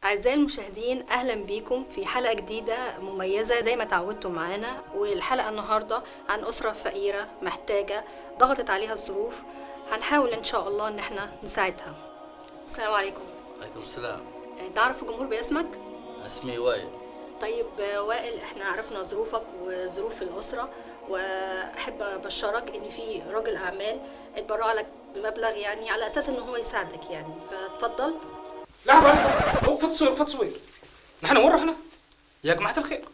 أعزائي المشاهدين، أهلا بيكم في حلقة جديدة مميزة زي ما تعودتم معانا. والحلقة النهاردة عن أسرة فقيرة محتاجة ضغطت عليها الظروف، هنحاول إن شاء الله إن احنا نساعدها. السلام عليكم. عليكم السلام. تعرف الجمهور باسمك؟ اسمي وائل. طيب وائل، احنا عرفنا ظروفك وظروف الأسرة، وأحب أبشرك إن في راجل أعمال اتبرع لك بمبلغ يعني على أساس إن هو يساعدك يعني، فتفضل. لحظة وقف تصوير وقف تصوير. نحن وين رحنا؟ يا جماعة الخير،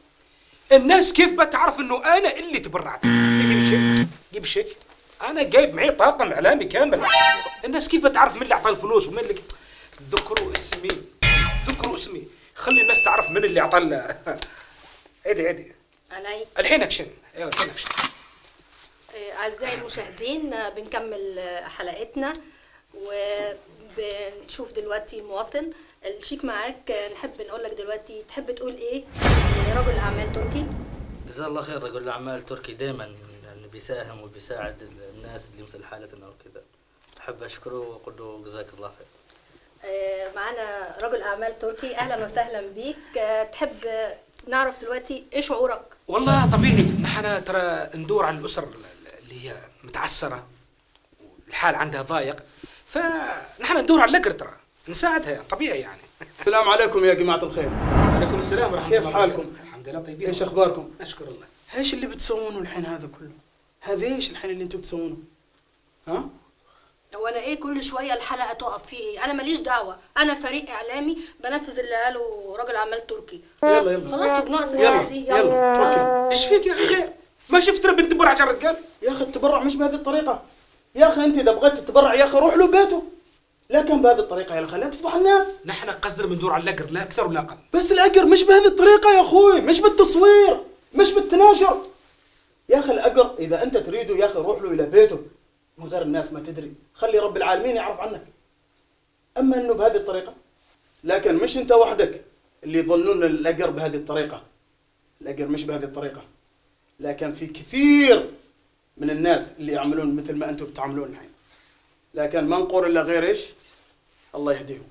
الناس كيف بتعرف انه انا اللي تبرعت؟ جيب الشيك، جيب الشيك. انا جايب معي طاقم اعلامي كامل. الناس كيف بتعرف من اللي اعطى الفلوس ومن اللي ذكروا اسمي، ذكروا اسمي، خلي الناس تعرف من اللي اعطى عيدي علي الحين اكشن. ايوه الحين اكشن. أعزائي المشاهدين، بنكمل حلقتنا وبنشوف دلوقتي مواطن. الشيك معاك، نحب نقول لك دلوقتي تحب تقول ايه لرجل اعمال تركي؟ جزاه الله خير. رجل الاعمال تركي دائما يعني بيساهم وبيساعد الناس اللي مثل حالتنا وكذا. احب اشكره واقول له جزاك الله خير. معانا رجل اعمال تركي، اهلا وسهلا بيك. تحب نعرف دلوقتي ايه شعورك؟ والله طبيعي، نحن ترى ندور على الاسر اللي هي متعسره والحال عندها ضايق، فنحن ندور على اللقر، ترى نساعدها طبيعي يعني. السلام عليكم يا جماعة الخير. وعليكم السلام ورحمة الله. كيف حالكم؟ الحمد لله طيبين. ايش اخباركم؟ اشكر الله. ايش اللي بتسوونه الحين هذا كله؟ هذا ايش الحين اللي انتم بتسوونه؟ ها؟ هو انا ايه كل شويه الحلقه تقف فيه ايه؟ انا ماليش دعوه، انا فريق اعلامي بنفذ اللي قاله راجل اعمال تركي. يلا خلاص بناقص الحلقه دي. يلا توكل. ايش فيك يا اخي خير؟ ما شفتنا بنتبرع عشان الرجال؟ يا اخي التبرع مش بهذه الطريقة. يا اخي انت اذا بغيت تتبرع يا اخي روح له بيته. لا كان بهذه الطريقة يا اخي، لا تفضح الناس. نحن قصدنا بندور على اللقر، لا اكثر ولا اقل. بس الاجر مش بهذه الطريقة يا اخوي، مش بالتصوير، مش بالتناشر. يا اخي الاجر اذا انت تريده يا اخي روح له الى بيته من غير الناس ما تدري، خلي رب العالمين يعرف عنك. اما انه بهذه الطريقة، لكن مش انت وحدك اللي يظنون الاجر بهذه الطريقة. الاجر مش بهذه الطريقة، لكن في كثير من الناس اللي يعملون مثل ما انتم بتعملون الحين، لكن ما نقول الا غير ايش؟ الله يهديهم.